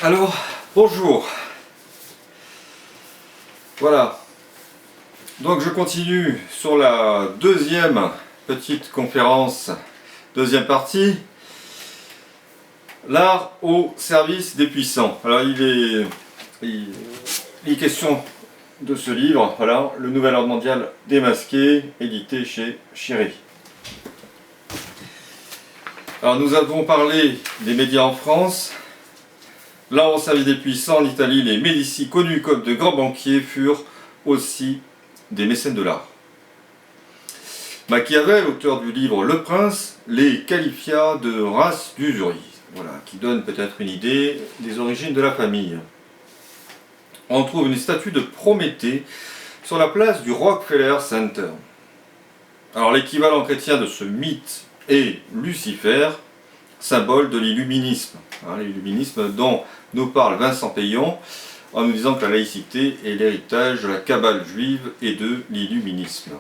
Alors, bonjour. Voilà. Donc je continue sur la deuxième petite conférence, deuxième partie. L'art au service des puissants. Alors il est question de ce livre, voilà, Le Nouvel Ordre Mondial démasqué, édité chez Chéri. Alors nous avons parlé des médias en France. L'art au service des puissants en Italie, les Médicis, connus comme de grands banquiers, furent aussi des mécènes de l'art. Machiavel, auteur du livre Le Prince, les qualifia de race d'usurie, voilà, qui donne peut-être une idée des origines de la famille. On trouve une statue de Prométhée sur la place du Rockefeller Center. Alors l'équivalent chrétien de ce mythe est Lucifer, symbole de l'illuminisme. L'illuminisme dont nous parle Vincent Payon en nous disant que la laïcité est l'héritage de la cabale juive et de l'illuminisme.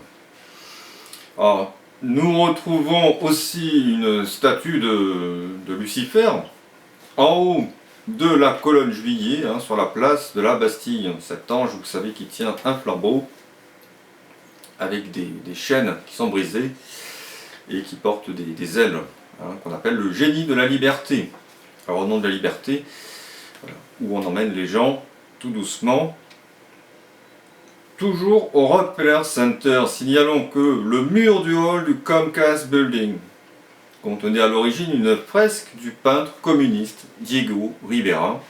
Alors, nous retrouvons aussi une statue de Lucifer en haut de la colonne Juillet, sur la place de la Bastille. Cet ange, vous savez, qui tient un flambeau avec des chaînes qui sont brisées et qui porte des ailes, qu'on appelle le génie de la liberté. Alors au nom de la liberté, où on emmène les gens tout doucement. Toujours au Rockefeller Center, signalons que le mur du hall du Comcast Building contenait à l'origine une fresque du peintre communiste Diego Rivera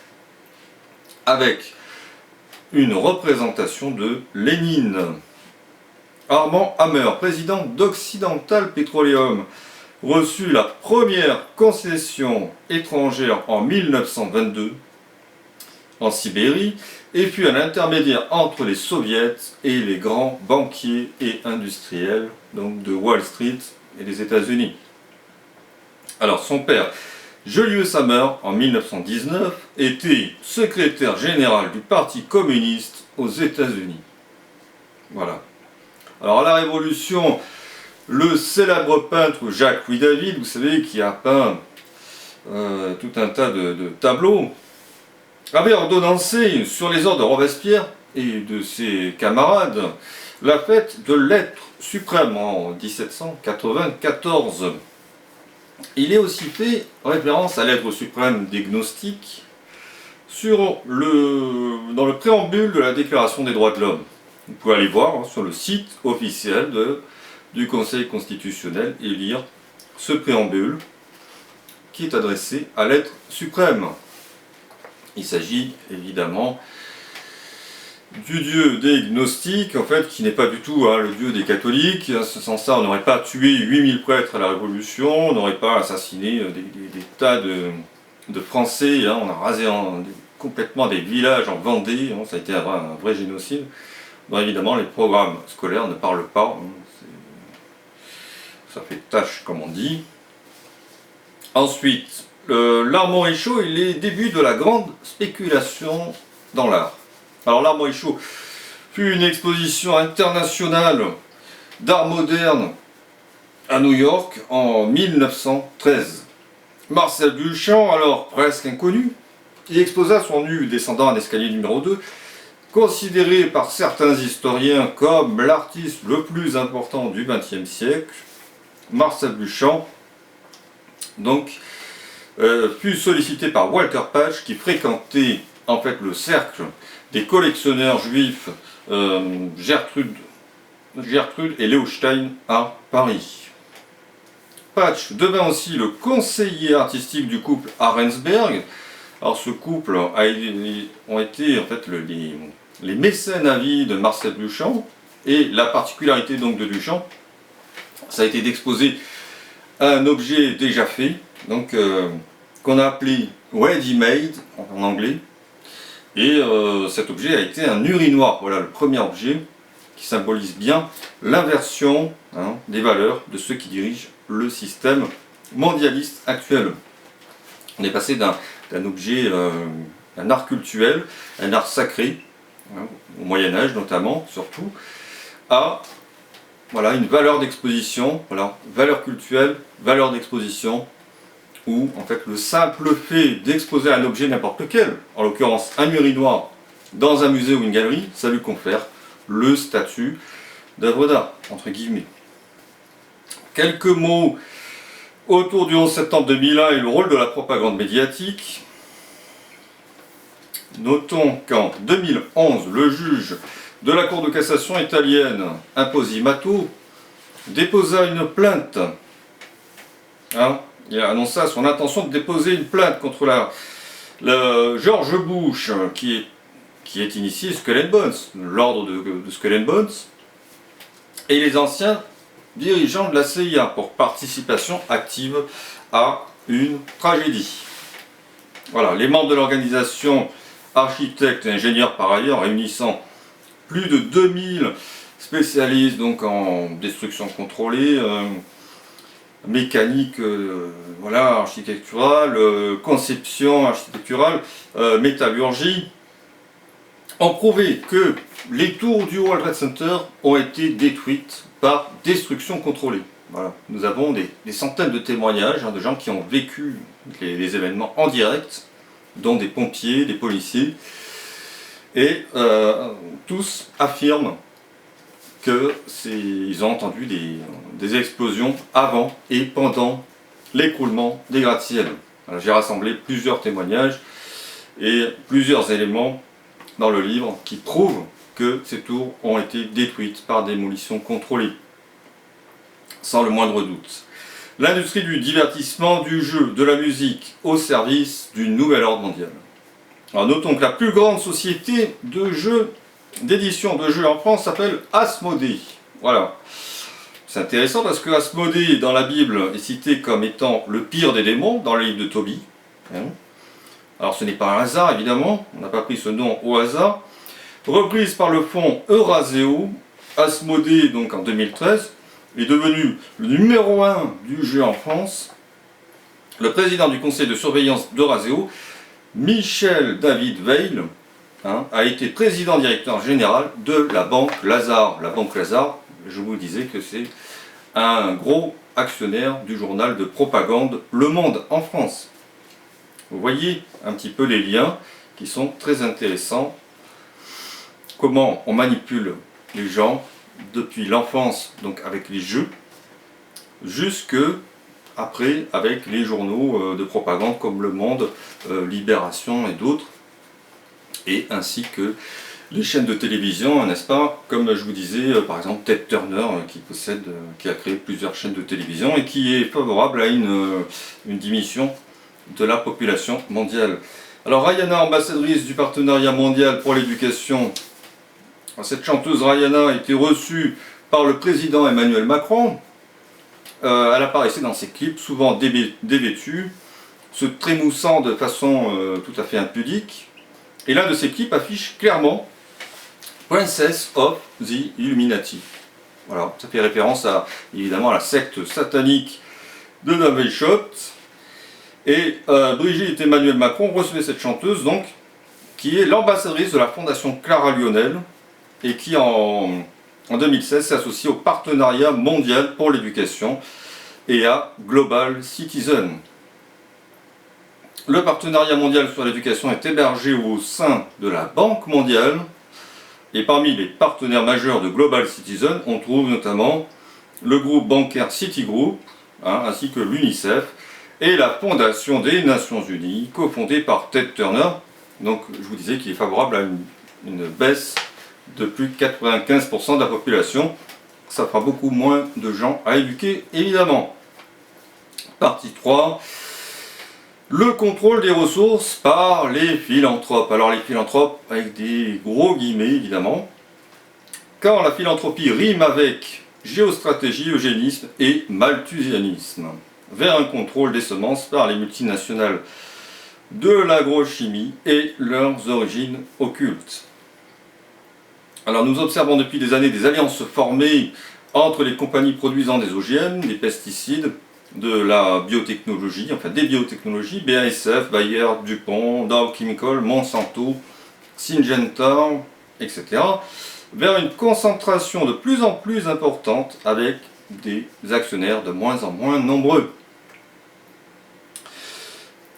avec une représentation de Lénine. Armand Hammer, président d'Occidental Petroleum, reçut la première concession étrangère en 1922 en Sibérie et fut un intermédiaire entre les soviets et les grands banquiers et industriels donc de Wall Street et des États-Unis. Alors son père, Julius Hammer, en 1919, était secrétaire général du Parti communiste aux États-Unis. Voilà. Alors à la Révolution, le célèbre peintre Jacques-Louis David, vous savez, qui a peint tout un tas de tableaux, avait ordonnancé sur les ordres de Robespierre et de ses camarades la fête de l'être suprême en 1794. Il est aussi fait référence à l'être suprême des gnostiques dans le préambule de la Déclaration des droits de l'homme. Vous pouvez aller voir sur le site officiel du Conseil constitutionnel et lire ce préambule qui est adressé à l'être suprême. Il s'agit évidemment du dieu des gnostiques, en fait, qui n'est pas du tout le dieu des catholiques. Sans ça, on n'aurait pas tué 8000 prêtres à la Révolution, on n'aurait pas assassiné des tas de Français, on a rasé complètement des villages en Vendée, ça a été un vrai génocide. Bon, évidemment, les programmes scolaires ne parlent pas, ça fait tâche comme on dit. Ensuite, l'art Montréchaud est les débuts de la grande spéculation dans l'art. Alors l'art Montréchaud fut une exposition internationale d'art moderne à New York en 1913. Marcel Duchamp, alors presque inconnu, y exposa son nu descendant un escalier numéro 2, considéré par certains historiens comme l'artiste le plus important du XXe siècle. Marcel Duchamp, donc, fut sollicité par Walter Patch, qui fréquentait en fait le cercle des collectionneurs juifs Gertrude et Léo Stein à Paris. Patch devint aussi le conseiller artistique du couple Arensberg. Alors ce couple ont été en fait les mécènes à vie de Marcel Duchamp, et la particularité donc de Duchamp, ça a été d'exposer un objet déjà fait, donc qu'on a appelé ready made en anglais, et cet objet a été un urinoir. Voilà le premier objet qui symbolise bien l'inversion des valeurs de ceux qui dirigent le système mondialiste actuel. On est passé d'un objet, un art cultuel, un art sacré, au Moyen-Âge notamment, surtout, à une valeur d'exposition, valeur cultuelle, valeur d'exposition, où en fait le simple fait d'exposer un objet n'importe lequel, en l'occurrence un urinoir, dans un musée ou une galerie, ça lui confère le statut d'œuvre d'art, entre guillemets. Quelques mots autour du 11 septembre 2001 et le rôle de la propagande médiatique. Notons qu'en 2011, le juge de la Cour de cassation italienne, Imposimato, déposa une plainte. Il a annoncé son intention de déposer une plainte contre George Bush, qui est initié Skull and Bones, l'ordre de Skull and Bones, et les anciens dirigeants de la CIA pour participation active à une tragédie. Voilà, les membres de l'organisation, architectes et ingénieurs par ailleurs, réunissant plus de 2000 spécialistes donc en destruction contrôlée, mécanique, voilà, architecturale, conception architecturale, métallurgie, ont prouvé que les tours du World Trade Center ont été détruites par destruction contrôlée. Voilà. Nous avons des centaines de témoignages de gens qui ont vécu les événements en direct, dont des pompiers, des policiers, et tous affirment qu'ils ont entendu des explosions avant et pendant l'écroulement des gratte-ciel. J'ai rassemblé plusieurs témoignages et plusieurs éléments dans le livre qui prouvent que ces tours ont été détruites par démolition contrôlée, sans le moindre doute. L'industrie du divertissement, du jeu, de la musique au service du nouvel ordre mondial. Alors notons que la plus grande société de jeux, d'édition de jeux en France s'appelle Asmodée. Voilà. C'est intéressant parce que Asmodée dans la Bible est cité comme étant le pire des démons dans le livre de Tobie. Alors ce n'est pas un hasard évidemment, on n'a pas pris ce nom au hasard. Reprise par le fonds Euraseo, Asmodée donc en 2013 est devenu le numéro 1 du jeu en France. Le président du conseil de surveillance d'Euraseo, Michel David Veil, a été président directeur général de la Banque Lazare. La Banque Lazare, je vous disais que c'est un gros actionnaire du journal de propagande Le Monde en France. Vous voyez un petit peu les liens qui sont très intéressants. Comment on manipule les gens depuis l'enfance, donc avec les jeux, jusque après avec les journaux de propagande comme Le Monde, Libération et d'autres, et ainsi que les chaînes de télévision, n'est-ce pas, comme je vous disais, par exemple Ted Turner qui a créé plusieurs chaînes de télévision et qui est favorable à une diminution de la population mondiale. Alors Rihanna, ambassadrice du partenariat mondial pour l'éducation, cette chanteuse Rihanna a été reçue par le président Emmanuel Macron. Elle apparaissait dans ses clips, souvent dévêtue, se trémoussant de façon tout à fait impudique. Et l'un de ces clips affiche clairement Princess of the Illuminati. Voilà, ça fait référence évidemment à la secte satanique de Novichok. Et Brigitte Emmanuel Macron recevait cette chanteuse, donc, qui est l'ambassadrice de la fondation Clara Lionel, et qui en 2016 s'est associée au partenariat mondial pour l'éducation et à Global Citizen. Le partenariat mondial sur l'éducation est hébergé au sein de la Banque mondiale, et parmi les partenaires majeurs de Global Citizen, on trouve notamment le groupe bancaire Citigroup, ainsi que l'UNICEF, et la Fondation des Nations Unies, cofondée par Ted Turner. Donc je vous disais qu'il est favorable à une baisse de plus de 95% de la population. Ça fera beaucoup moins de gens à éduquer, évidemment. Partie 3. Le contrôle des ressources par les philanthropes. Alors les philanthropes avec des gros guillemets, évidemment. Quand la philanthropie rime avec géostratégie, eugénisme et malthusianisme, vers un contrôle des semences par les multinationales de l'agrochimie et leurs origines occultes. Alors nous observons depuis des années des alliances formées entre les compagnies produisant des OGM, des pesticides, de la biotechnologie, enfin des biotechnologies, BASF, Bayer, DuPont, Dow Chemical, Monsanto, Syngenta, etc., vers une concentration de plus en plus importante avec des actionnaires de moins en moins nombreux.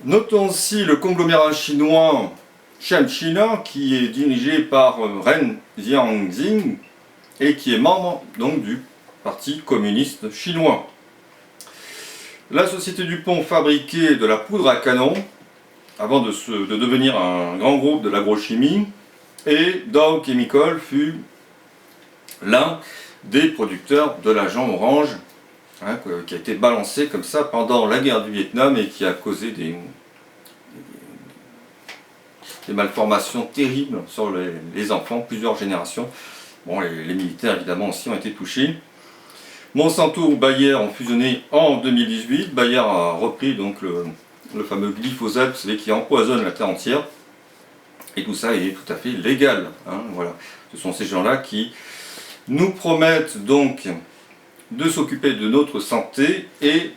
Notons aussi le conglomérat chinois ChemChina, qui est dirigé par Ren Jianxing et qui est membre donc du Parti communiste chinois. La société Dupont fabriquait de la poudre à canon avant de devenir un grand groupe de l'agrochimie, et Dow Chemical fut l'un des producteurs de l'agent orange, qui a été balancé comme ça pendant la guerre du Vietnam et qui a causé des malformations terribles sur les enfants, plusieurs générations. Bon, les militaires évidemment aussi ont été touchés. Monsanto ou Bayer ont fusionné en 2018. Bayer a repris donc le fameux glyphosate, vous savez, qui empoisonne la terre entière. Et tout ça est tout à fait légal. Voilà. Ce sont ces gens-là qui nous promettent donc de s'occuper de notre santé et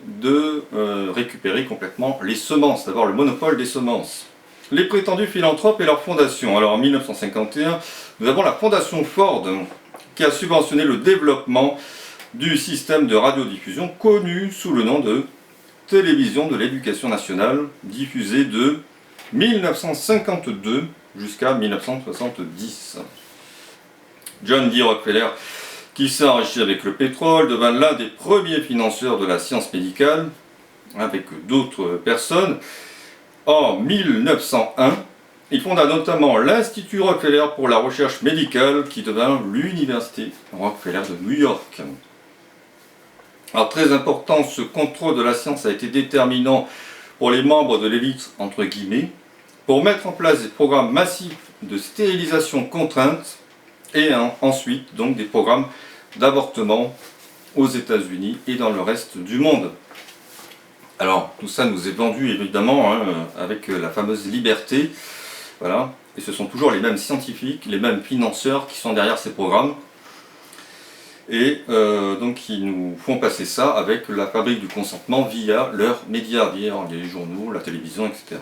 de récupérer complètement les semences, d'avoir le monopole des semences. Les prétendus philanthropes et leur fondation. Alors en 1951, nous avons la fondation Ford qui a subventionné le développement du système de radiodiffusion connu sous le nom de Télévision de l'Éducation nationale, diffusé de 1952 jusqu'à 1970. John D. Rockefeller, qui s'est enrichi avec le pétrole, devint l'un des premiers financeurs de la science médicale, avec d'autres personnes. En 1901, il fonda notamment l'Institut Rockefeller pour la recherche médicale, qui devint l'Université Rockefeller de New York. Alors très important, ce contrôle de la science a été déterminant pour les membres de l'élite, entre guillemets, pour mettre en place des programmes massifs de stérilisation contrainte et ensuite donc des programmes d'avortement aux États-Unis et dans le reste du monde. Alors tout ça nous est vendu évidemment avec la fameuse liberté, voilà, et ce sont toujours les mêmes scientifiques, les mêmes financeurs qui sont derrière ces programmes. Et donc ils nous font passer ça avec la fabrique du consentement via leurs médias, via les journaux, la télévision, etc.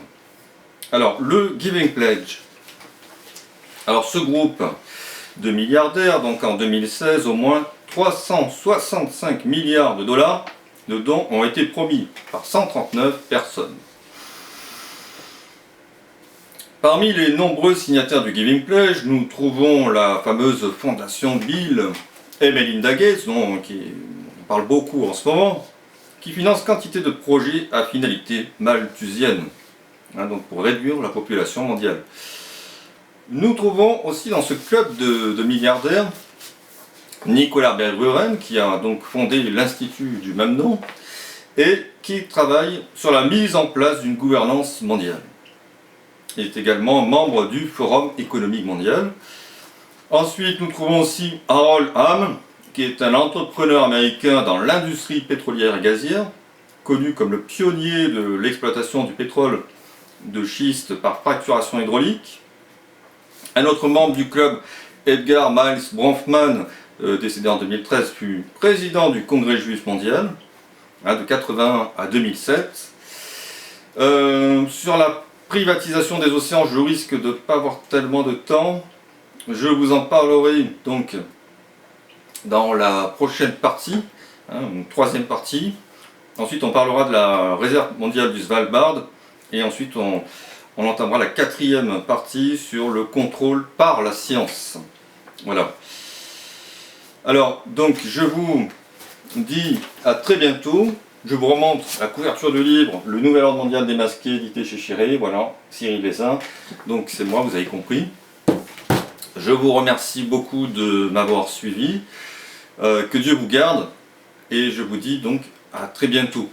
Alors le Giving Pledge. Alors ce groupe de milliardaires, donc en 2016, au moins 365 milliards de dollars de dons ont été promis par 139 personnes. Parmi les nombreux signataires du Giving Pledge, nous trouvons la fameuse fondation Bill et Melinda Gates, dont on parle beaucoup en ce moment, qui finance quantité de projets à finalité malthusienne, donc pour réduire la population mondiale. Nous trouvons aussi dans ce club de milliardaires Nicolas Berggruen, qui a donc fondé l'Institut du même nom et qui travaille sur la mise en place d'une gouvernance mondiale. Il est également membre du Forum économique mondial. Ensuite, nous trouvons aussi Harold Hamm, qui est un entrepreneur américain dans l'industrie pétrolière et gazière, connu comme le pionnier de l'exploitation du pétrole de schiste par fracturation hydraulique. Un autre membre du club, Edgar Miles Bronfman, décédé en 2013, fut président du Congrès juif mondial, de 1981 à 2007. Sur la privatisation des océans, je risque de ne pas avoir tellement de temps. Je vous en parlerai donc dans la prochaine partie, une troisième partie. Ensuite, on parlera de la réserve mondiale du Svalbard. Et ensuite, on entamera la quatrième partie sur le contrôle par la science. Voilà. Alors, donc, je vous dis à très bientôt. Je vous remontre la couverture du livre Le Nouvel Ordre Mondial Démasqué, édité chez Chiré. Voilà, Cyril Bessin. Donc, c'est moi, vous avez compris. Je vous remercie beaucoup de m'avoir suivi. Que Dieu vous garde. Et je vous dis donc à très bientôt.